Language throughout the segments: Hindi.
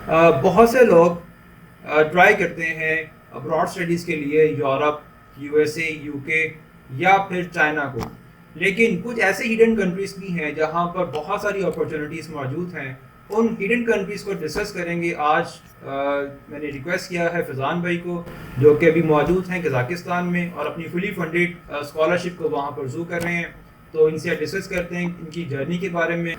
बहुत से लोग ट्राई करते हैं अब्रॉड स्टडीज़ के लिए यूरोप, यूएसए, यूके या फिर चाइना को। लेकिन कुछ ऐसे हिडन कंट्रीज भी हैं जहां पर बहुत सारी अपॉर्चुनिटीज़ मौजूद हैं। उन हिडन कंट्रीज़ को डिस्कस करेंगे आज। मैंने रिक्वेस्ट किया है फैज़ान भाई को, जो कि अभी मौजूद हैं कज़ाकिस्तान में और अपनी फुली फंडेड स्कॉलरशिप को वहाँ परसू कर रहे हैं। तो इनसे डिस्कस करते हैं इनकी जर्नी के बारे में।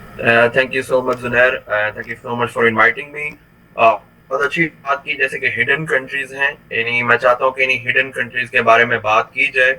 Thank you so much जुनैर, thank you so much for inviting me. बहुत अच्छी बात की, जैसे कि हिडन कंट्रीज हैं, यानी मैं चाहता हूँ कि इन्हीं हिडन कंट्रीज के बारे में बात की जाए,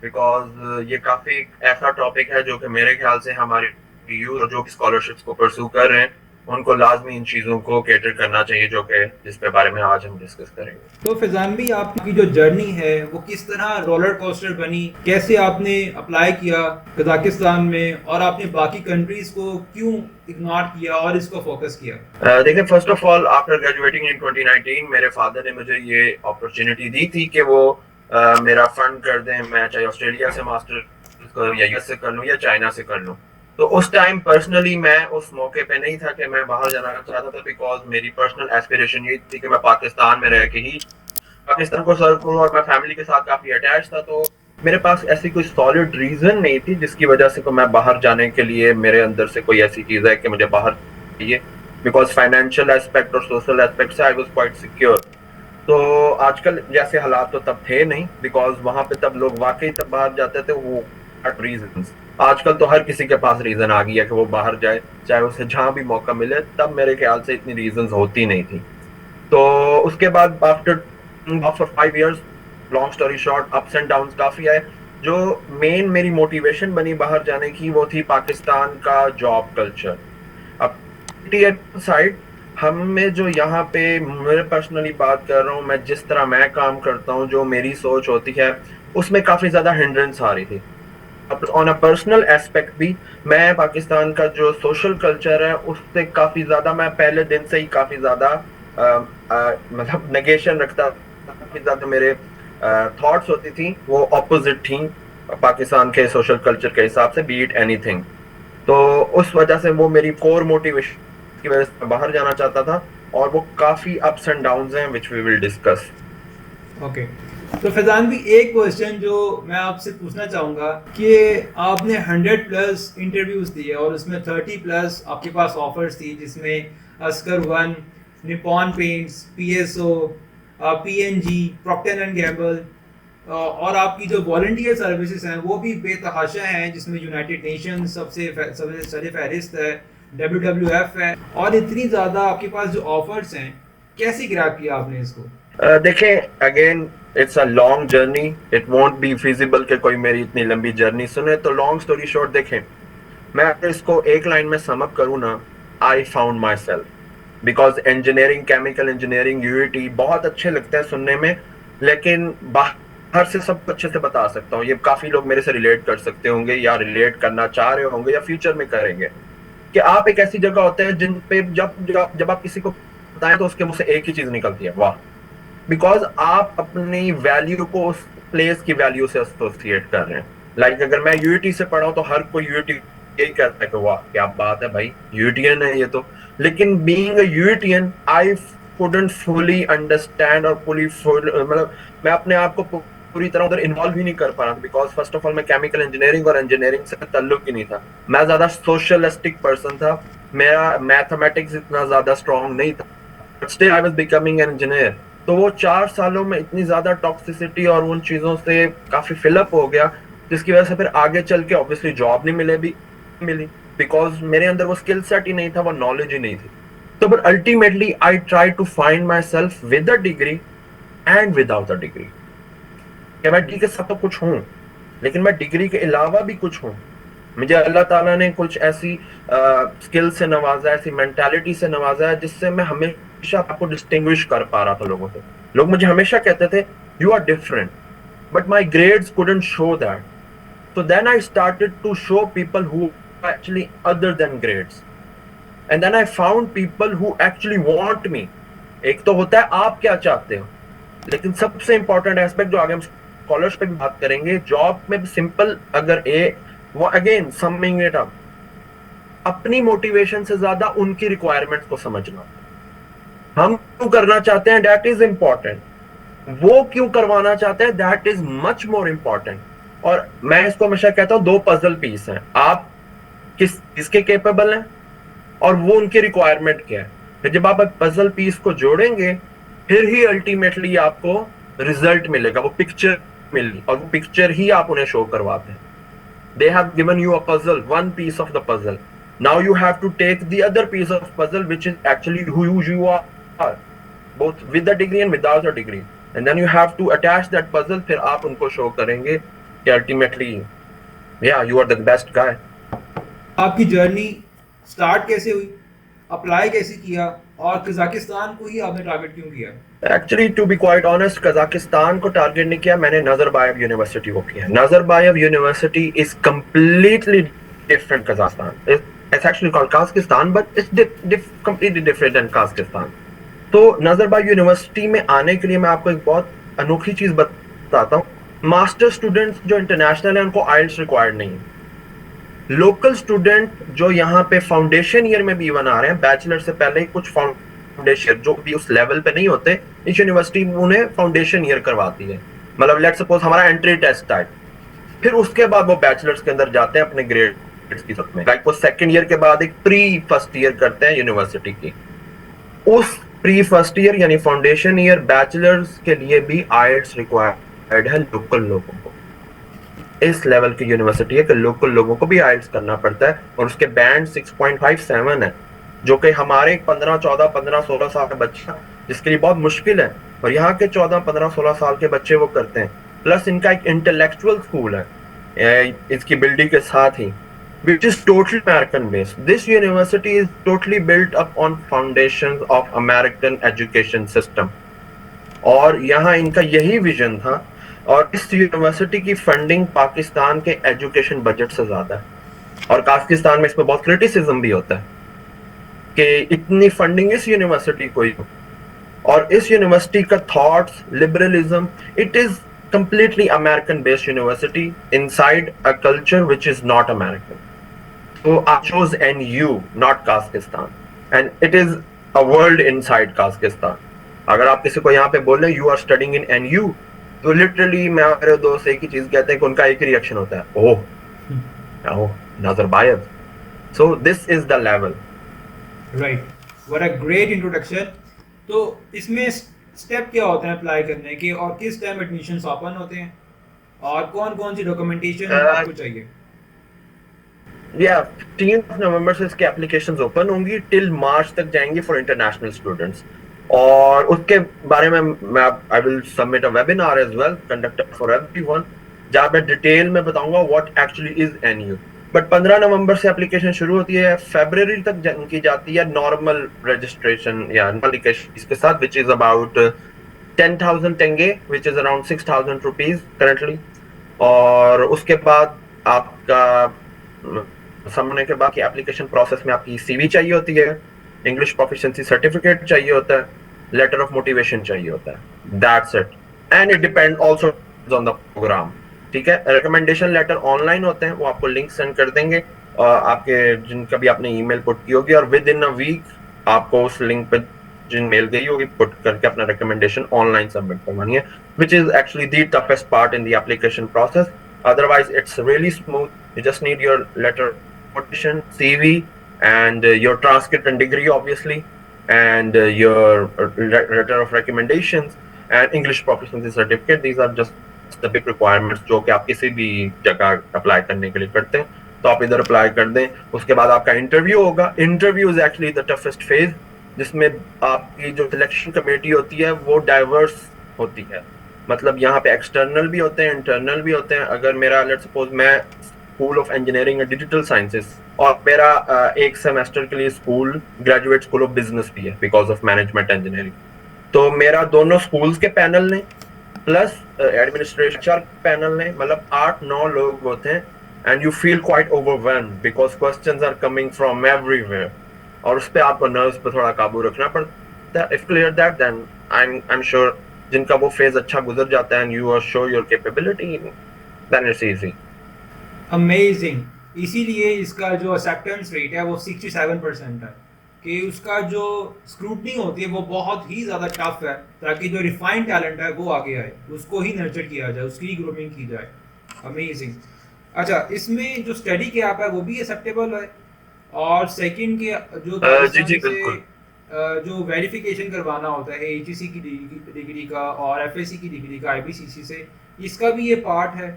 बिकॉज ये काफी ऐसा टॉपिक है जो कि मेरे ख्याल से हमारे यूथ जो स्कॉलरशिप्स को परस्यू कर रहे हैं उनको लाजमी इन चीजों को कैटर करना चाहिए, जो कि जिसके बारे में आज हम डिस्कस करेंगे। तो फैजान भी आपकी जो जर्नी है वो किस तरह रोलर कोस्टर बनी, कैसे आपने अप्लाई किया कजाकिस्तान में और आपने बाकी कंट्रीज को क्यों इग्नोर किया और इसको फोकस किया? देखिए, first of all after graduating इन 2019 मेरे फादर ने मुझे ये अपॉर्चुनिटी दी थी कि वो मेरा फंड कर दें, मैं चाहे ऑस्ट्रेलिया से मास्टर करूँ या यूएस से कर लूँ या चाइना से कर लूँ। तो उस टाइम पर्सनली मैं उस मौके पे नहीं था कि मैं बाहर जाना चाहता था, बिकॉज मेरी पर्सनल एस्पिरेशन ये थी कि मैं पाकिस्तान में रह के ही पाकिस्तान को सर्व करूँ, और मैं फैमिली के साथ काफी अटैच था। तो मेरे पास ऐसी कोई सॉलिड रीजन नहीं थी जिसकी वजह से मैं बाहर जाने के लिए, मेरे अंदर से कोई ऐसी चीज है कि मुझे बाहर चाहिए, बिकॉज फाइनेंशियल एस्पेक्ट और सोशल एस्पेक्ट से आई वाज क्वाइट सिक्योर। तो आजकल जैसे हालात तो तब थे नहीं, बिकॉज वहां पे तब लोग वाकई तब बाहर जाते थे, वो रीजन। आजकल तो हर किसी के पास रीजन आ गई है कि वो बाहर जाए, चाहे उसे जहां भी मौका मिले। तब मेरे ख्याल से इतनी रीजन होती नहीं थी। तो उसके बाद after 5 years, long story short, ups and down काफी आए। जो मेन मेरी मोटिवेशन बनी बाहर जाने की वो थी पाकिस्तान का जॉब कल्चर। अब साइड हम में जो यहाँ पे, मेरे पर्सनली बात कर रहा हूँ, मैं जिस तरह मैं काम करता हूँ, जो मेरी सोच होती है, उसमें काफी ज्यादा हिंड्रेंस आ रही थी। ऑन अ पर्सनल एस्पेक्ट भी मैं पाकिस्तान का जो सोशल कल्चर है उससे काफी ज्यादा, मैं पहले दिन से ही काफी ज्यादा मतलब नेगेशन रखता। काफी ज्यादा मेरे थॉट्स होती थी वो ऑपोजिट थी पाकिस्तान के सोशल कल्चर के हिसाब से, बी इट एनीथिंग। तो उस वजह से वो मेरी कोर मोटिवेशन की वजह से बाहर जाना चाहता था, और वो काफी अप्स एंड डाउन्स हैं which we will discuss. Okay. तो फैजान भी एक क्वेश्चन जो मैं आपसे पूछना चाहूँगा कि आपने 100+ इंटरव्यूज़ दिए और उसमें 30+ आपके पास ऑफर्स थी, जिसमें अस्कर one, Nippon Paints, PSO, PNG, Procter and Gamble, और आपकी जो वॉलंटियर सर्विसेज हैं वो भी बेतहाशा हैं, जिसमें यूनाइटेड नेशन सबसे सर फहरिस्त है, WWF है, और इतनी ज़्यादा आपके पास जो ऑफर्स हैं, कैसे क्रैक किया आपने इसको? देखें, again it's a long journey, it won't be feasible कि कोई मेरी इतनी लंबी जर्नी सुने। तो लॉन्ग स्टोरी शॉर्ट, देखें, मैं अगर इसको एक लाइन में सम अप करूं ना, I found my self. Because engineering, chemical engineering, UET बहुत अच्छे लगते हैं सुनने में, लेकिन बाहर से सब अच्छे से बता सकता हूँ, ये काफी लोग मेरे से रिलेट कर सकते होंगे या रिलेट करना चाह रहे होंगे या फ्यूचर में करेंगे, कि आप एक ऐसी जगह होते हैं जिन पे जब आप किसी को बताएं तो उसके मुंह से एक ही चीज निकलती है, वाह। बिकॉज आप अपनी वैल्यू को उस प्लेस की वैल्यू से एसोसिएट कर रहे हैं। लाइक अगर मैं यूईटी से पढ़ा हूं तो हर कोई यूईटी यही कहता है कि वाह क्या बात है भाई, यूईटीएन है ये तो। लेकिन being a UETN I couldn't fully understand और मतलब मैं अपने आप को पूरी तरह उधर इन्वॉल्व ही नहीं कर पा रहा था, बिकॉज फर्स्ट ऑफ ऑल मैं केमिकल इंजीनियरिंग और इंजीनियरिंग से ताल्लुक ही नहीं था। मैं ज्यादा सोशलिस्टिक पर्सन था, मेरा मैथमेटिक्स इतना ज्यादा स्ट्रॉन्ग नहीं था, but still I was becoming an engineer. तो वो 4 सालों में इतनी ज्यादा टॉक्सिसिटी और उन चीजों से काफी फिलअप हो गया, जिसकी वजह से फिर आगे चल के ऑब्वियसली जॉब नहीं मिली, बिकॉज मेरे अंदर वो स्किल सेट ही नहीं था, वो नॉलेज ही नहीं थी। तो but ultimately I try to find myself with a degree and without a degree. क्या मैं डिग्री के साथ तो कुछ हूँ, लेकिन मैं डिग्री के अलावा भी कुछ हूँ। मुझे अल्लाह ताला ने कुछ ऐसी स्किल से नवाजा, ऐसी मेंटालिटी से नवाजा है जिससे मैं हमेशा आपको डिस्टिंग्विश कर पा रहा था लोगों से। लोग मुझे हमेशा कहते थे you are different, but my grades couldn't show that. So then I started to show people who are actually other than grades. And then I found people who actually want me. एक तो होता है आप क्या चाहते हो, लेकिन सबसे इंपॉर्टेंट एस्पेक्ट जो आगे हम स्कॉलरशिप पे बात करेंगे, जॉब में सिंपल अगर वो अगेन समिंग इट अप, अपनी मोटिवेशन से ज्यादा उनकी रिक्वायरमेंट्स को समझना। हम क्यों करना चाहते हैं, दैट इज इंपॉर्टेंट। वो क्यों करवाना चाहते हैं, that is much more important. और मैं इसको हमेशा कहता हूं, दो पजल पीस हैं, आप किसके केपेबल हैं और वो उनकी रिक्वायरमेंट क्या है। फिर जब आप पजल पीस को जोड़ेंगे, फिर ही अल्टीमेटली आपको रिजल्ट मिलेगा, वो पिक्चर मिलेगी, और वो पिक्चर ही आप उन्हें शो करवाते हैं। They have given you a puzzle, one piece of the puzzle. Now you have to take the other piece of puzzle, which is actually who you are, both with the degree and without the degree. And then you have to attach that puzzle. फिर आप उनको शो करेंगे कि ultimately, yeah, you are the best guy. आपकी जर्नी स्टार्ट कैसे हुई, अप्लाई कैसे किया, और कजाकिस्तान को ही आपने टारगेट क्यों किया? Actually, to be quite honest, Kazakhstan को टारगेट नहीं किया, मैंने नजरबायेव यूनिवर्सिटी को किया। नजरबायेव university is completely different Kazakhstan. It's actually called Kazakhstan, but it's completely different than Kazakhstan. तो नजरबायेव यूनिवर्सिटी में आने के लिए मैं आपको एक बहुत अनोखी चीज बताता हूँ। मास्टर स्टूडेंट्स जो इंटरनेशनल है उनको आइल्स रिक्वायर्ड नहीं है। लोकल स्टूडेंट जो यहाँ पे फाउंडेशन ईयर में भी इवन आ रहे हैं, बैचलर से पहले ही कुछ फाउंडेशन जो भी उस लेवल पे नहीं होते, इस यूनिवर्सिटी उन्हें फाउंडेशन ईयर करवाती है। मतलब लेट्स सपोज हमारा एंट्री टेस्ट टाइप, फिर उसके बाद वो बैचलर्स के अंदर जाते हैं अपने ग्रेड्स की सूरत में। लाइक वो सेकंड ईयर के बाद एक प्री फर्स्ट ईयर करते हैं यूनिवर्सिटी की। उस प्री फर्स्ट ईयर यानी फाउंडेशन ईयर बैचलर्स के लिए भी आईएलटीएस रिक्वायर्ड है लोकल लोगों को। इस लेवल की यूनिवर्सिटी है कि लोकल लोगों को भी आईएलटीएस करना पड़ता है, और उसके बैंड 6.57 है, जो कि हमारे 15, 14, 15, 16 साल के बच्चा जिसके लिए बहुत मुश्किल है, और यहाँ के 14, 15, 16 साल के बच्चे वो करते हैं। प्लस इनका एक इंटेलेक्चुअल स्कूल है इसकी बिल्डिंग के साथ ही, which is totally American based. This university is totally built up on foundations of American education system. और यहाँ इनका यही विजन था, और इस यूनिवर्सिटी की फंडिंग पाकिस्तान के एजुकेशन बजट से ज्यादा है। और पाकिस्तान में इस पर बहुत क्रिटिसिज्म भी होता है कि इतनी फंडिंग इस यूनिवर्सिटी को ही हो। और इस यूनिवर्सिटी का thoughts, liberalism, it is completely American based university inside a culture which is not American. So I chose NU, not Kazakhstan, and it is a world inside Kazakhstan. अगर आप किसी को यहाँ पे बोले you are studying in NU, तो literally मैं मेरे दोस्त एक ही चीज कहते हैं कि उनका एक ही रिएक्शन होता है, ओह Nazarbayev. So this is the level. Right. What a great introduction. तो इसमें स्टेप क्या होते हैं अप्लाई करने के, और किस टाइम एडमिशंस ओपन होते हैं, और कौन कौन सी डॉक्यूमेंटेशन आपको चाहिए? या 3 नवंबर से इसके एप्लीकेशंस ओपन होंगी, टिल मार्च तक जाएंगी फॉर इंटरनेशनल स्टूडेंट्स। और उसके बारे में मैं I will submit a webinar as well conducted for everyone, जहां मैं डिटेल में बताऊंगा what actually is NU. But 15 November से एप्लीकेशन शुरू होती है, फरवरी तक की जाती है नॉर्मल रजिस्ट्रेशन या एप्लीकेशन इसके साथ, which is about 10,000 tenge, which is around 6,000 rupees currently. और उसके बाद आपका समझने के बाद की एप्लीकेशन प्रोसेस में आपकी सीवी चाहिए होती है, इंग्लिश प्रोफिशिएंसी सर्टिफिकेट चाहिए होता है, लेटर ऑफ मोटिवेशन चाहिए होता है, that's it. And it depend also on the programme, ठीक है। रिकमेंडेशन लेटर ऑनलाइन होते हैं, वो आपको लिंक सेंड कर देंगे आपके जिनका भी आपने ईमेल पुट की होगी, और विद इन अ वीक आपको उस लिंक पे जिन मेल गई होगी पुट करके अपना रिकमेंडेशन ऑनलाइन सबमिट करवानी है, which is actually the toughest part in the application process. Otherwise it's really smooth. You just need your letter motivation, CV, and your transcript and degree obviously, and your letter of recommendations and English proficiency certificate. These are just the big requirements जो कि आप किसी भी जगह अप्लाई करने के लिए करते हैं, तो आप इधर अप्लाई कर दें। उसके बाद आपका इंटरव्यू होगा। Interview is actually the toughest phase, जिसमें आपकी जो सिलेक्शन कमेटी होती है वो डाइवर्स होती है। मतलब यहाँ पे एक्सटर्नल भी होते हैं, इंटरनल भी होते हैं। अगर मेरा लेट्स सपोज मैं school of engineering and digital sciences, और मेरा एक सेमेस्टर के लिए school graduate school of business भी है बिकॉज ऑफ मैनेजमेंट इंजीनियरिंग, तो मेरा दोनों स्कूल्स के पैनल ने प्लस एडमिनिस्ट्रेशन पैनल ने, मतलब 8-9 लोग होते हैं, and you feel quite overwhelmed because questions are coming from everywhere, और उस पे आपको नर्व्स पे थोड़ा काबू रखना पड़ता है। If clear that, then I am sure जिनका वो फेज अच्छा गुजर जाता है and you are show your capability, then it's easy. Amazing. इसीलिए इसका जो एक्सेप्टेंस रेट है वो 67% है। कि उसका जो स्क्रूटनी होती है वो बहुत ही ज़्यादा टफ है, ताकि जो रिफाइंड टैलेंट है वो आगे आए, उसको ही नर्चर किया जाए, उसकी ही ग्रूमिंग की जाए। अमेजिंग। अच्छा, इसमें जो स्टडी कैप है वो भी एक्सेप्टेबल है, और सेकंड के जो जी जी पाकिस्तान से बिल्कुल। जो वेरिफिकेशन करवाना होता है एचईसी की डिग्री का और एफएससी की डिग्री का आईपीसीसी से, इसका भी ये पार्ट है?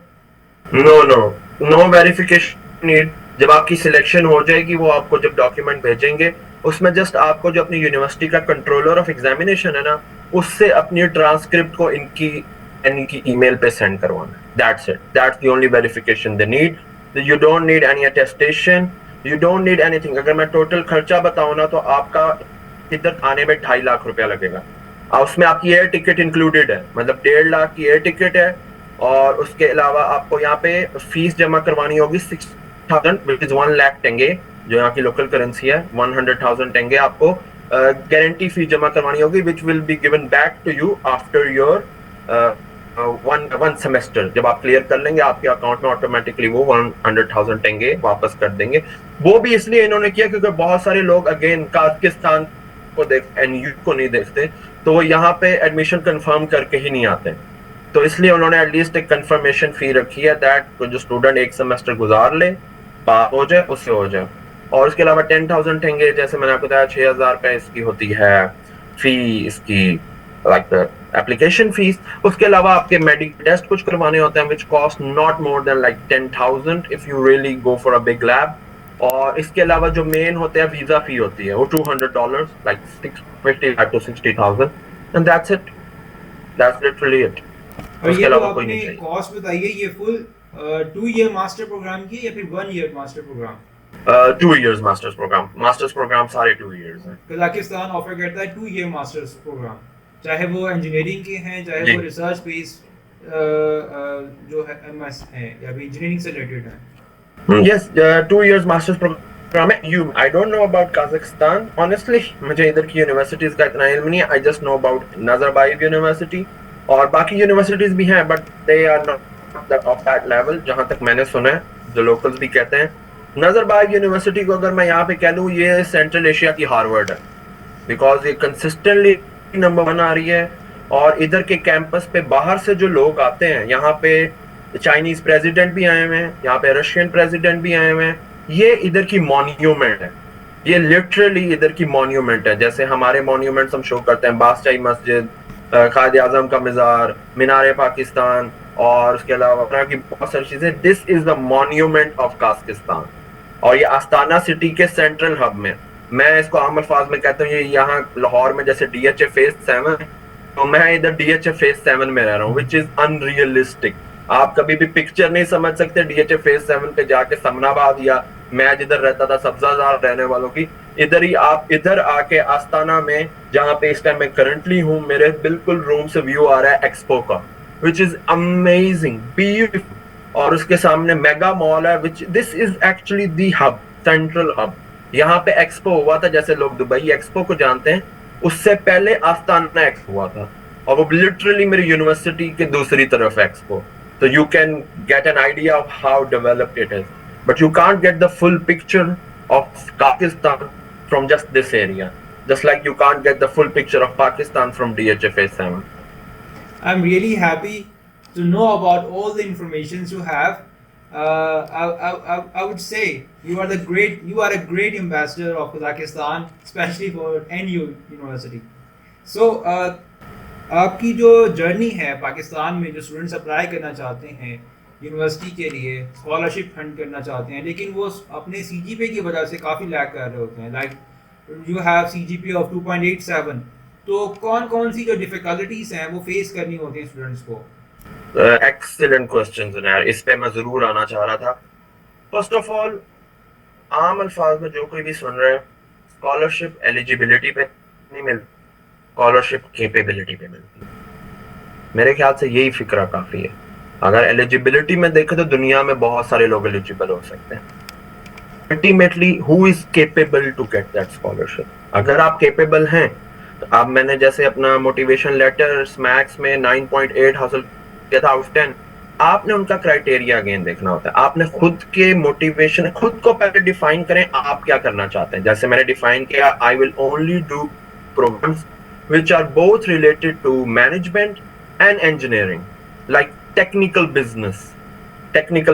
No no, no verification need. जब आपकी सिलेक्शन हो जाएगी, वो आपको जब डॉक्यूमेंट भेजेंगे, उसमें जस्ट आपको जो अपनी यूनिवर्सिटी का कंट्रोलर ऑफ एग्जामिनेशन है ना, उससे अपनी ट्रांसक्रिप्ट को इनकी ईमेल पे सेंड करवाना है। That's it, that's the only verification they need. You don't need any attestation, you don't need anything. अगर मैं टोटल खर्चा बताऊं ना, तो आपका इधर आने में 2.5 लाख रुपया लगेगा, और उसमें आपकी एयर टिकट इंक्लूडेड है, मतलब 1.5 लाख की एयर टिकट है। और उसके अलावा आपको यहाँ पे फीस जमा करवानी होगी 6,000 विच इज 1 लाख टेंगे, जो यहाँ की लोकल करेंसी है। 100,000 टेंगे आपको गारंटी फी जमा करवानी होगी, which will be given back to you after your one semester. जब आप क्लियर कर लेंगे, आपके अकाउंट में ऑटोमेटिकली वो 100,000 टेंगे वापस कर देंगे। वो भी इसलिए इन्होंने किया क्योंकि बहुत सारे लोग अगेन काजाकिस्तान को देखते एंड यू को नहीं देखते, तो वो यहाँ पे एडमिशन कंफर्म करके ही नहीं आते। तो इसलिए उन्होंने एटलीस्ट एक कंफर्मेशन फी रखी है दैट जो स्टूडेंट एक सेमेस्टर गुजार ले, पास हो जाए, उससे हो जाए। और उसके अलावा 10,000 टेंगे, जैसे मैंने आपको बताया 6,000 रुपए इसकी होती है फी, इसकी लाइक एप्लीकेशन फीस। उसके अलावा आपके मेडिकल टेस्ट कुछ करवाने होते हैं which cost not more than like 10,000 if you really go for a big lab. और इसके अलावा जो मेन होते हैं वीजा फी होती है, वो $200 like 50 to 60,000 and that's it, that's literally it. और उसके ये तो अलावा कोई आपने नहीं चाहिए। कॉस्ट बताई है, ये फुल 2 ईयर मास्टर प्रोग्राम की या फिर 1 year master programme? 2 years masters programme, masters programme सारे 2 years हैं। कजाकिस्तान ऑफर करता है 2 ईयर मास्टर्स प्रोग्राम, चाहे वो इंजीनियरिंग के हैं, चाहे जी। वो रिसर्च बेस्ड जो है एमएस हैं या भी इंजीनियरिंग से रिलेटेड हैं। Yes, 2 years मास्टर्स प्रोग्राम है। I don't know about Kazakhstan honestly, मुझे इधर की यूनिवर्सिटीज का इतना इल्म नहीं है। I just know about Nazarbayev university, और बाकी यूनिवर्सिटीज भी हैं, but they are not of that level, जहां तक मैंने सुना है, जो लोकल्स भी कहते हैं। नजरबाइव यूनिवर्सिटी को अगर मैं यहाँ पे कह लूँ, ये सेंट्रल एशिया की हार्वर्ड है, बिकॉज ये कंसिस्टेंटली नंबर 1 आ रही है। और इधर के कैंपस पे बाहर से जो लोग आते हैं, यहाँ पे चाइनीज प्रेसिडेंट भी आए हुए हैं, यहाँ पे रशियन प्रेसिडेंट भी आए हुए हैं। ये इधर की मॉन्यूमेंट है, ये लिटरली इधर की मॉन्यूमेंट है। जैसे हमारे मॉन्यूमेंट्स हम शो करते हैं, बादशाही मस्जिद, कायद आजम का मज़ार, मीनार पाकिस्तान, और उसके अलावा की बहुत सारी चीजें। This is the monument of Kazakhstan, और ये आस्ताना सिटी के सेंट्रल हब में, मैं इसको आम अल्फाज में कहता हूँ, ये यहाँ लाहौर में जैसे DHA फेज 7, तो मैं इधर DHA फेज 7 में रह रहा हूँ, विच इज अनरियलिस्टिक। आप कभी भी पिक्चर नहीं समझ सकते DHA फेज 7 पे जाके समनाबाद, या मैं जिधर रहता था सब्जाजार रहने वालों की, इधर ही आप इधर आके आस्ताना में, जहाँ पे इस टाइम मैं करंटली हूँ, मेरे बिल्कुल रूम से व्यू आ रहा है एक्सपो का, विच इज अमेजिंग, ब्यूटीफुल। और उसके सामने मेगा मॉल है, which this is actually the hub, central hub. यहाँ पे एक्सपो हुआ था, जैसे लोग दुबई एक्सपो को जानते हैं, उससे पहले आस्ताना एक्सपो हुआ था, और वो लिटरली मेरी यूनिवर्सिटी के दूसरी तरफ एक्सपो। तो you can get an idea of how developed it is, but you can't get the full picture of Pakistan from just this area, just like you can't get the full picture of Pakistan from DHA phase 7. I'm really happy to know about all the informations you have. I would say you are a great ambassador of Kazakhstan, especially for NU University. So आपकी जो जर्नी है पाकिस्तान में, जो स्टूडेंट्स अप्लाई करना चाहते हैं यूनिवर्सिटी के लिए, स्कॉलरशिप फंड करना चाहते हैं, लेकिन वो अपने CGPA की वजह से काफ़ी लैग कर रहे होते हैं, like you have CGPA of 2.87, तो कौन कौन सी जो डिफ़िकल्टीज हैं वो फेस करनी होती हैं स्टूडेंट्स को? एक्सीलेंट क्वेश्चन यार, इस पे मैं जरूर आना चाह रहा था। फर्स्ट ऑफ ऑल, आम अल्फाज में जो कोई भी सुन रहे हैं, स्कॉलरशिप एलिजिबिलिटी पे नहीं मिलती, स्कॉलरशिप कैपेबिलिटी पे मिलती है। मेरे ख्याल से यही फिक्रा काफ़ी है। अगर एलिजिबिलिटी में देखें तो दुनिया में बहुत सारे लोग एलिजिबल हो सकते हैं, ultimately who is capable to get that scholarship. अगर आप केपेबल हैं, तो अब मैंने जैसे अपना मोटिवेशन लेटर स्मैक्स में 9.8 हासिल किया था आउट ऑफ 10, आपने उनका क्राइटेरिया अगेन देखना होता है, आपने खुद के मोटिवेशन, खुद को पहले डिफाइन करें आप क्या करना चाहते हैं। जैसे मैंने डिफाइन किया, I will only do programmes which are both related to management and engineering, like technical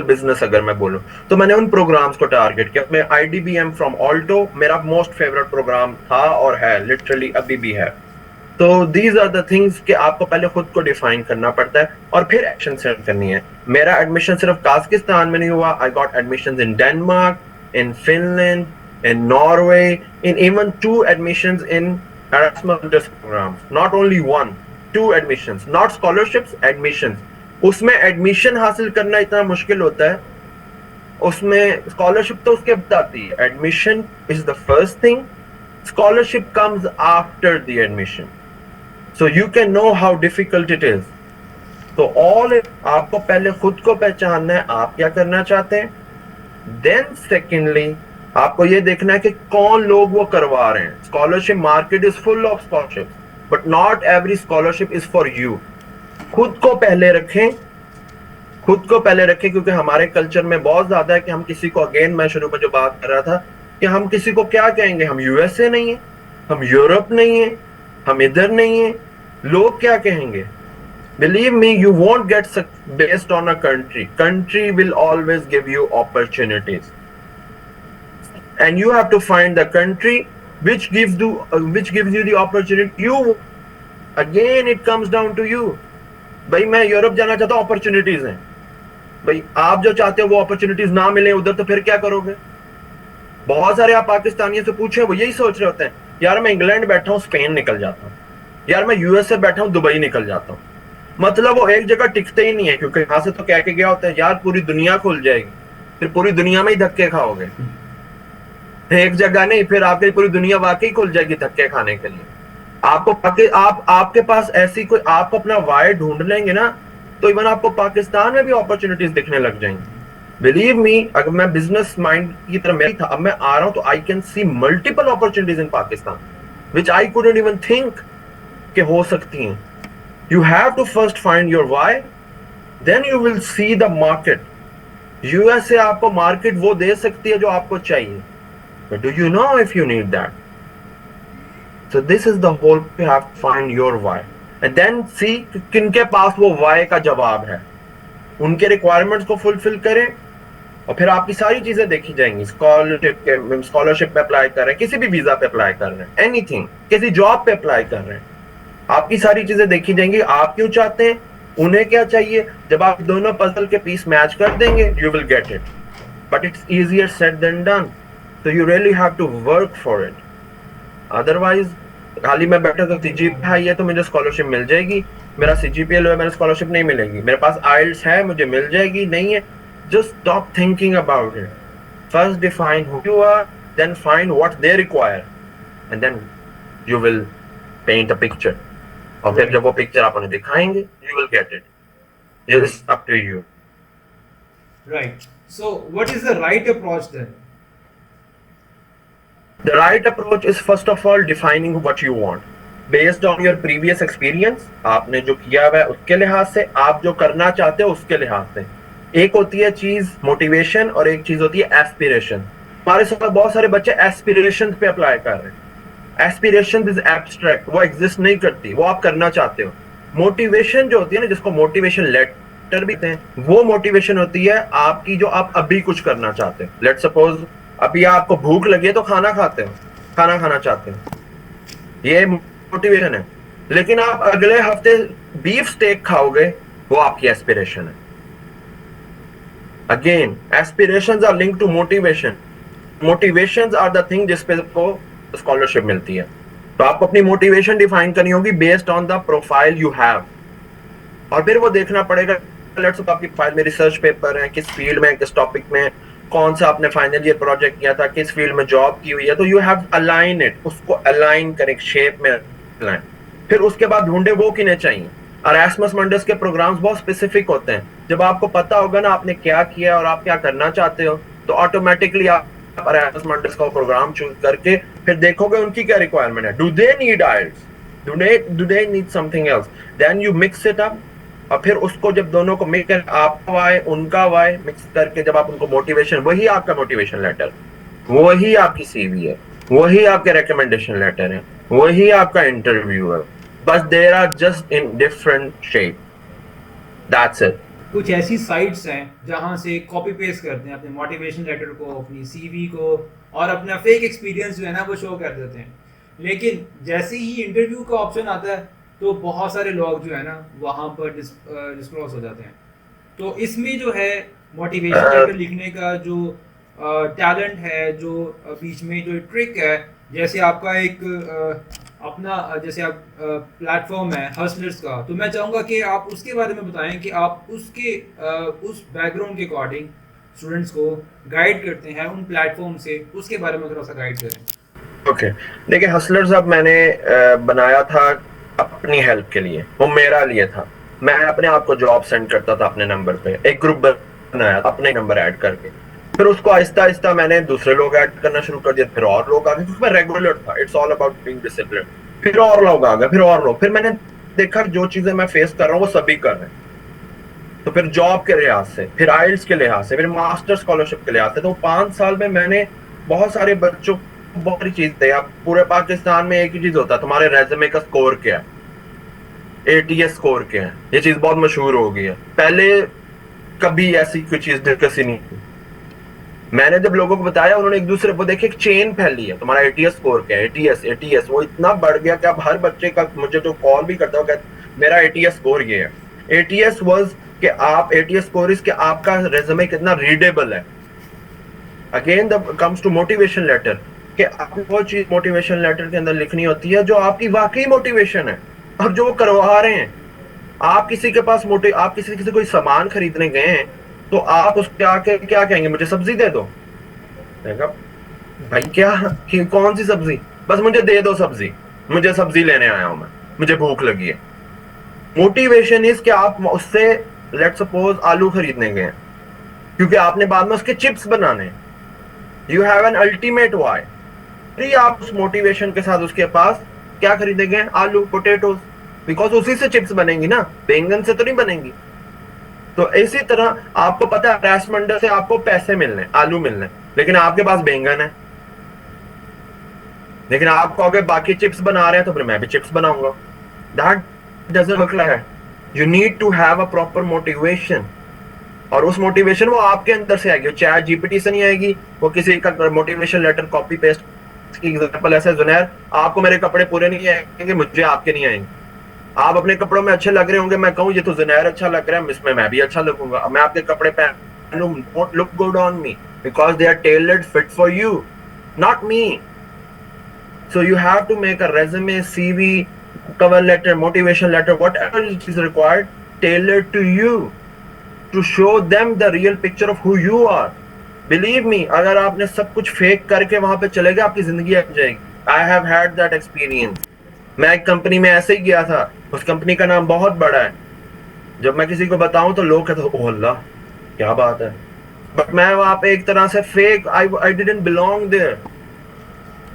business अगर मैं बोलूं तो मैंने उन प्रोग्राम्स को टारगेट किया। मैं IDBM फ्रॉम ऑल्टो मेरा मोस्ट फेवरेट प्रोग्राम था और है, लिटरली अभी भी है। तो दीज आर द थिंग्स कि आपको पहले खुद को डिफाइन करना पड़ता है और फिर एक्शन सेट करनी है। मेरा एडमिशन सिर्फ काजाकिस्तान में नहीं हुआ, I got admissions in Denmark, in Finland, in Norway, in even 2 admissions in Erasmus programs, not only 1, 2 admissions, not scholarships, admissions। उसमें एडमिशन हासिल करना इतना मुश्किल होता है, उसमें स्कॉलरशिप तो उसके बाद आती है। Admission is the first thing, scholarship comes after the admission, so you can know how difficult it is. तो ऑल आपको पहले खुद को पहचानना है आप क्या करना चाहते हैं, देन सेकेंडली आपको ये देखना है कि कौन लोग वो करवा रहे हैं। Scholarship market is full of scholarship, but not every scholarship is for you. खुद को पहले रखें, खुद को पहले रखें, क्योंकि हमारे कल्चर में बहुत ज्यादा है कि हम किसी को, अगेन मैं शुरू में जो बात कर रहा था कि हम किसी को क्या कहेंगे, हम यूएसए नहीं है, हम यूरोप नहीं है, हम इधर नहीं है, लोग क्या कहेंगे। Believe me, you won't get based on a country. Country will always give you opportunities. And you have to find the country which gives you the opportunity। You again it comes down to you। भाई मैं यूरोप जाना चाहता हूँ, अपॉर्चुनिटीज हैं। भाई आप जो चाहते हो वो अपॉर्चुनिटीज ना मिले उधर तो फिर क्या करोगे। बहुत सारे आप पाकिस्तानियों से पूछे वो यही सोच रहे होते हैं, यार मैं इंग्लैंड बैठा हूँ स्पेन निकल जाता हूँ, यार मैं यूएसए बैठा हूँ दुबई निकल जाता हूँ। मतलब वो एक जगह टिकते ही नहीं है, क्योंकि यहाँ से तो कह के गया होता है यार पूरी दुनिया खुल जाएगी, फिर पूरी दुनिया में ही धक्के खाओगे। एक जगह नहीं, फिर आपकी पूरी दुनिया वाकई खुल जाएगी धक्के खाने के लिए। आपके पास ऐसी कोई, आप अपना वाई ढूंढ लेंगे ना तो इवन आपको पाकिस्तान में भी अपॉर्चुनिटीज दिखने लग जाएंगी। बिलीव मी, अगर मैं बिजनेस माइंड की तरह मैं था, अब मैं आ रहा हूं तो I can see multiple opportunities in Pakistan which I couldn't even think कि हो सकती हैं। You have to first find your why, then you will see the market. USA आपको मार्केट वो दे सकती है जो आपको चाहिए, but do you know if you need that? So this is the whole, you have to find your why and then see किनके पास वो why का जवाब है, उनके रिक्वायरमेंट्स को फुलफिल करें और फिर आपकी सारी चीजें देखी जाएंगी। स्कॉलरशिप पे अप्लाई कर रहे हैं, किसी भी वीजा पे अप्लाई कर रहे हैं, एनीथिंग, किसी जॉब पे अप्लाई कर रहे हैं, आपकी सारी चीजें देखी जाएंगी। आप क्यों चाहते हैं, उन्हें क्या चाहिए। जब आप दोनों पजल के पीस मैच कर देंगे you will get it, but it's easier said than done. So you really have to work for it. Otherwise, खाली मैं बैठा तो CGPA हाई है तो मुझे स्कॉलरशिप मिल जाएगी, मेरा CGPA लो है मेरे स्कॉलरशिप नहीं मिलेगी, मेरे पास IELTS है मुझे मिल जाएगी, नहीं है। Just stop thinking about it. First define who you are, then find what they require, and then you will paint a picture. और फिर जब वो पिक्चर आप उन्हें दिखाएंगे, you will get it. It's up to you. Right. So what is the right approach then? The right approach is first of all defining what you want based on your previous experience। आपने जो किया हुआ है उसके लिहाज से, आप जो करना चाहते हो उसके लिहाज से। एक होती है चीज मोटिवेशन और एक चीज होती है एस्पिरेशन। हमारे साथ बहुत सारे बच्चे एस्पिरेशन पे अप्लाई कर रहे हैं। एस्पिरेशन इज एब्स्ट्रैक्ट, वो एग्जिस्ट नहीं करती, वो आप करना चाहते हो। मोटिवेशन जो होती है ना, जिसको मोटिवेशन लेटर भी कहते हैं, वो मोटिवेशन होती है आपकी जो आप अभी कुछ करना चाहते हो। लेट्स सपोज अभी आपको भूख लगी है तो खाना खाते हो, खाना खाना चाहते हो, ये मोटिवेशन है। लेकिन आप अगले हफ्ते बीफ स्टेक खाओगे, वो आपकी एस्पिरेशन है। Again aspirations are linked to motivation. Motivations are the thing जिस पे आपको स्कॉलरशिप मिलती है। तो आपको अपनी मोटिवेशन डिफाइन करनी होगी based on the profile you have, और फिर वो देखना पड़ेगा लेट्स सपोज आपकी फाइल में रिसर्च पेपर है, किस फील्ड में, किस टॉपिक में, कौन सा आपने फाइनल ईयर प्रोजेक्ट किया था, किस फील्ड में जॉब की हुई है। तो यू हैव अलाइन इट, उसको अलाइन करें, शेप में अलाइन। फिर उसके बाद ढूंढे वो किन्हें चाहिए। Erasmus Mundus के प्रोग्राम्स बहुत स्पेसिफिक होते हैं। जब आपको पता होगा ना आपने क्या किया और आप क्या करना चाहते हो, तो ऑटोमेटिकली आप Erasmus Mundus का प्रोग्राम चूज करके फिर देखोगे उनकी क्या रिक्वायरमेंट है। Do they need IELTS, do they need something else, then you mix it up और फिर उसको जब दोनों को मिक्स कर, आपका वाई उनका वाई मिक्स करके जब आप उनको मोटिवेशन, वही आपका मोटिवेशन लेटर, वही आपकी सीवी है, वही आपके रिकमेंडेशन लेटर है, वही आपका इंटरव्यू है, बस there are just in different shape, that's it. कुछ ऐसी साइट्स हैं जहां से कॉपी पेस्ट करते हैं अपने मोटिवेशन लेटर को, अपनी सीवी को, और अपना फेक एक्सपीरियंस जो है ना वो शो कर देते हैं। लेकिन जैसे ही इंटरव्यू का ऑप्शन आता है तो बहुत सारे लोग जो है ना वहाँ पर डिस्क्लोज हो जाते हैं। तो इसमें जो है मोटिवेशन लेटर लिखने का जो टैलेंट है, जो बीच में जो ट्रिक है, जैसे आपका एक अपना जैसे आप प्लेटफॉर्म है हसलर्स का, तो मैं चाहूँगा कि आप उसके बारे में बताएं कि आप उसके उस बैकग्राउंड के अकॉर्डिंग स्टूडेंट्स को गाइड करते हैं उन प्लेटफॉर्म से, उसके बारे में थोड़ा सा गाइड करें। ओके, देखिए हसलर्स अब मैंने बनाया था अपनी हेल्प के लिए, वो मेरा लिए था। मैं अपने आप को जॉब सेंड करता था अपने नंबर पे, एक ग्रुप बनाया अपने नंबर ऐड करके, फिर उसको आहिस्ता आहिस्ता मैंने दूसरे लोग ऐड करना शुरू कर दिया, फिर और लोग आ गए, क्योंकि मैं रेगुलर था, it's all about being discipline. फिर और लोग आ गए, फिर और लोग, फिर मैंने देखा जो चीजें मैं फेस कर रहा हूँ वो सभी कर रहे हैं। तो फिर जॉब के लिहाज से, फिर आइल्स के लिहाज से, फिर मास्टर स्कॉलरशिप के लिहाज से, तो 5 साल में मैंने बहुत सारे बच्चों को बहुत सारी चीज दी। अब पूरे पाकिस्तान में एक ही चीज होता है, तुम्हारे रेज्यूमे का स्कोर क्या है, एटीएस स्कोर क्या है, ये चीज बहुत मशहूर हो गई है। पहले कभी ऐसी कोई चीज डिस्कस ही नहीं थी। मैंने जब लोगों को बताया, उन्होंने एक दूसरे को देखे, एक चेन फैली है, तुम्हारा एटीएस स्कोर क्या है, एटीएस एटीएस, वो इतना बढ़ गया कि अब हर बच्चे का, मुझे जो कॉल भी करता है मेरा एटीएस स्कोर ये है। एटीएस वाज कि आप, एटीएस स्कोर इज कि आपका रेज्यूमे कितना रीडेबल है। Again the comes to motivation letter, कि आपको वो चीज मोटिवेशन लेटर के अंदर लिखनी होती है जो आपकी वाकई मोटिवेशन है। अब जो वो करवा रहे हैं, आप किसी के पास आप किसी कोई सामान खरीदने गए हैं, तो आप उसके आके क्या कहेंगे, मुझे सब्जी दे दो। भाई क्या, कि कौन सी सब्जी, बस मुझे दे दो सब्जी, मुझे सब्जी लेने आया हूं मैं, मुझे भूख लगी है। मोटिवेशन इज कि आप उससे लेट सपोज आलू खरीदने गए, क्योंकि आपने बाद में उसके चिप्स बनाने हैं। You have an ultimate why. आप उस मोटिवेशन के साथ उसके पास क्या खरीदेंगे, आलू, पोटेटोज, बिकॉज उसी से चिप्स बनेंगी ना, बैंगन से तो नहीं बनेंगी। तो इसी तरह आपको पता है राइस मंडल से आपको पैसे मिलने, आलू मिलने, लेकिन आपके पास बैंगन है, लेकिन आप कहोगे बाकी चिप्स बना रहे हैं तो फिर मैं भी चिप्स बनाऊंगा। That doesn't work like that. You need to have a proper motivation, और उस मोटिवेशन वो आपके अंदर से आएगी, चैट जीपीटी से नहीं आएगी। वो किसी का मोटिवेशन लेटर कॉपी पेस्ट की एग्जांपल ऐसे, जुनैर आपको मेरे कपड़े पूरे नहीं आएंगे, मुझे आपके नहीं आएंगे। आप अपने कपड़ों में अच्छे लग रहे होंगे, मैं कहूँ ये तो जुनैर अच्छा लग रहा है, इसमें मैं भी अच्छा लगूंगा। मैं आपके कपड़े पहनूं, don't look good on me, because they are tailored fit for you, not me. So you have to make a resume, CV, cover letter, motivation letter, whatever is required, tailored to you, to show them the real picture of who you are. Believe me, अगर आपने सब कुछ फेक करके वहां पे चले गए, आपकी जिंदगी आ जाएगी। I have had that experience. मैं एक कंपनी में ऐसे ही गया था, उस कंपनी का नाम बहुत बड़ा है। जब मैं किसी को बताऊं तो लोग कहते हैं ओह अल्लाह क्या बात है, बट मैं वहां पे एक तरह से fake, I didn't belong there.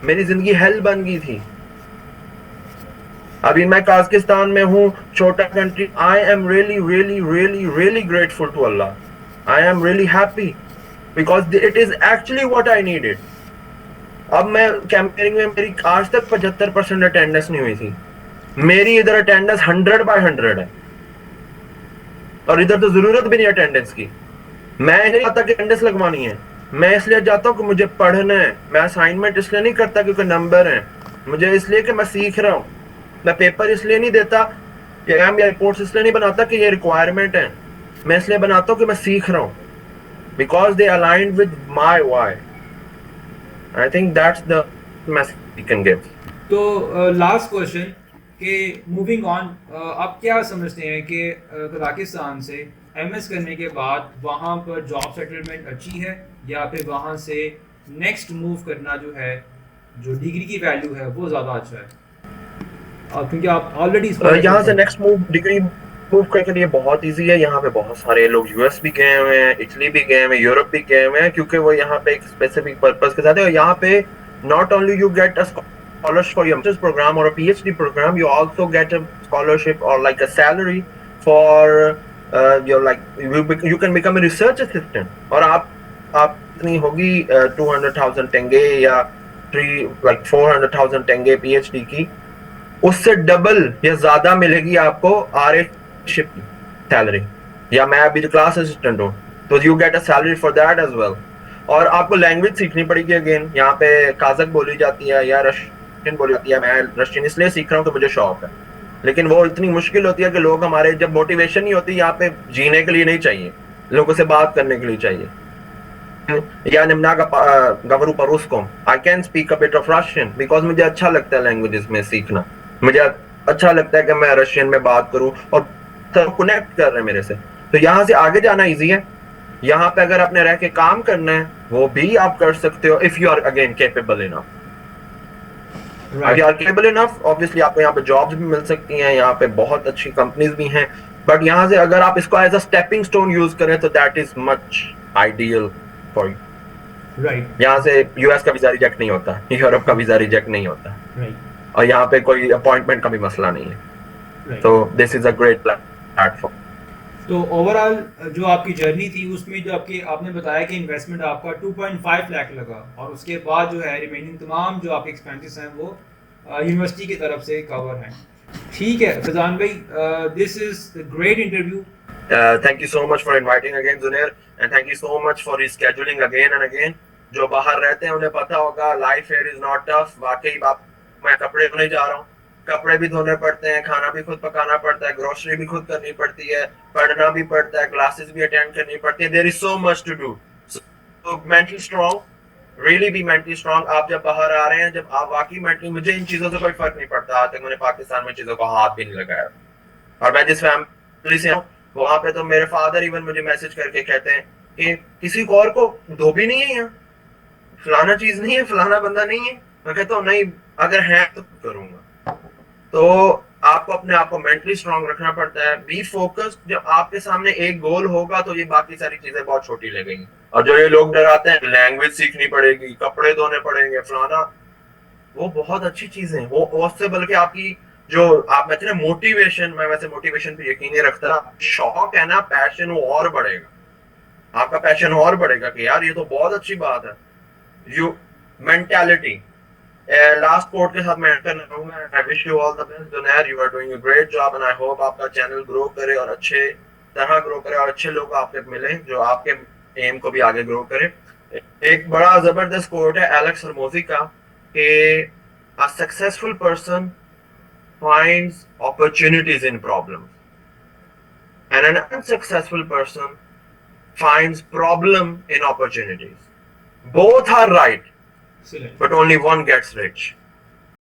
मेरी जिंदगी हेल बन गई थी। अभी मैं काज़किस्तान में हूँ, छोटा country. I am really really really really grateful to Allah. I am really happy because it is actually what I needed. अब मैं कैंपेनिंग में मेरी आज तक 75% अटेंडेंस नहीं हुई थी। मेरी इधर अटेंडेंस 100/100 है, और इधर तो जरूरत भी नहीं अटेंडेंस की। मैं नहीं चाहता कि अटेंडेंस लगवानी है, मैं इसलिए चाहता हूँ कि मुझे पढ़ना है। मैं असाइनमेंट इसलिए नहीं करता क्योंकि नंबर है, मुझे इसलिए कि मैं सीख रहा हूँ। मैं पेपर इसलिए नहीं देता या रिपोर्ट्स इसलिए नहीं बनाता कि ये रिक्वायरमेंट है, मैं इसलिए बनाता हूँ कि मैं सीख रहा हूँ, because they align with my why. I think that's the message we can give. तो लास्ट क्वेश्चन कि मूविंग ऑन, आप क्या समझते हैं कि कजाकिस्तान से एमएस करने के बाद वहाँ पर जॉब सेटलमेंट अच्छी है, या फिर वहाँ से नेक्स्ट मूव करना जो है, जो डिग्री की वैल्यू है वो ज़्यादा अच्छा है? क्योंकि आप ऑलरेडी यहाँ से नेक्स्ट मूव, डिग्री मूव करने के लिए बहुत इजी है। यहाँ पे बहुत सारे लोग यूएस भी गए हुए हैं, इटली भी गए हुए हैं, यूरोप भी गए हुए हैं, क्योंकि वो यहाँ पे एक स्पेसिफिक पर्पस के साथ है। और यहाँ पे not only you get a scholarship for your masters program और a PhD program, you also get a scholarship और like a salary for your like you can become a research assistant और आप इतनी होगी 200,000 टेंगे या 400,000 टेंगे पीएचडी की, उससे डबल या ज्यादा मिलेगी आपको आरए शिप की सैलरी, या मैं अभी क्लास असिस्टेंट हूँ तो you get a salary for that as well. और आपको लैंग्वेज सीखनी पड़ेगी, अगेन यहाँ पे काजक बोली जाती है या रशियन बोली जाती है। मैं रशियन इसलिए सीख रहा हूँ कि मुझे शौक है, लेकिन वो इतनी मुश्किल होती है कि लोग हमारे, जब मोटिवेशन नहीं होती यहाँ पे जीने के लिए नहीं चाहिए, लोगों से बात करने के लिए चाहिए। या निम्नागा गवरू परुस्कोम, I can speak a bit of Russian because मुझे अच्छा लगता है लैंग्वेजेस में सीखना, मुझे अच्छा लगता है कि मैं रशियन में बात करूं और सब कनेक्ट कर रहे हैं मेरे से, तो यहाँ से आगे जाना इजी है। यहाँ पे अगर आपने रह के काम करना है वो भी आप कर सकते हो if you are again capable enough. अगर you are capable enough obviously आपको यहाँ पे जॉब्स भी मिल सकती हैं, यहाँ पे बहुत अच्छी कंपनीज भी हैं, बट यहाँ से अगर आप इसको as a stepping stone use करें तो that is much ideal for you. Right. यहाँ से यूएस का वीजा रिजेक्ट नहीं होता, यूरोप का वीजा रिजेक्ट नहीं होता, राइट। और यहाँ पे कोई अपॉइंटमेंट का भी मसला नहीं है, तो this is a great platform. तो ओवरऑल जो आपकी जर्नी थी उसमें जो आपने बताया कि इन्वेस्टमेंट आपका 2.5 लाख लगा, और उसके बाद जो है रिमेनिंग तमाम जो आपके एक्सपेंसेस हैं वो यूनिवर्सिटी की तरफ से कवर हैं। ठीक है फैजान भाई, this is the great interview. Thank you so much for inviting again Juner, and thank you so much for रिस्केड्यूलिंग again and again. जो बाहर रहते हैं उन्हें पता होगा life here is not tough. वाकई बात, मैं कपड़े धोने जा रहा हूँ, कपड़े भी धोने पड़ते हैं, खाना भी खुद पकाना पड़ता है, ग्रोसरी भी खुद करनी पड़ती है, पढ़ना भी पड़ता है, क्लासेस भी अटेंड करनी पड़ती है। There is so much to do. So mentally strong, really be mentally strong. आप जब बाहर आ रहे हैं, जब आप वाकई मेंटली, मुझे इन चीजों से कोई फर्क नहीं पड़ता, आज तक मैंने पाकिस्तान में चीजों को हाथ भी नहीं लगाया, और मैं जिस फैमिली से हूँ वहां पे तो मेरे फादर इवन मुझे मैसेज करके कहते हैं कि किसी को और को धोबी नहीं है, यहाँ फलाना चीज नहीं है, फलाना बंदा नहीं है। मैं कहता हूँ नहीं, अगर है तो करूंगा। तो आपको अपने आप को मेंटली स्ट्रांग रखना पड़ता है, बी फोकस्ड। जब आपके सामने एक गोल होगा तो ये बाकी सारी चीजें बहुत छोटी लगेंगी। और जो ये लोग डराते हैं लैंग्वेज सीखनी पड़ेगी, कपड़े धोने पड़ेंगे, फलाना, वो बहुत अच्छी चीजें हैं, वो उससे बल्कि आपकी जो आप कहते हैं मोटिवेशन, मैं वैसे मोटिवेशन पे यकीन नहीं रखता, शौक है ना, पैशन, वो और बढ़ेगा, आपका पैशन और बढ़ेगा कि यार ये तो बहुत अच्छी बात है। यू मेंटालिटी, लास्ट कोट के साथ मैं एंड करना चाहूंगा। I wish you all the best Junair, you are doing a great job and I hope आपका चैनल ग्रो करे और अच्छे तरह ग्रो करे और अच्छे लोग आपके मिले जो आपके एम को भी आगे ग्रो करे। एक बड़ा जबरदस्त कोट है एलेक्स हरमोजी का कि a successful person finds opportunities in problems and an unsuccessful person finds problem in opportunities. Both are right, but only one gets rich.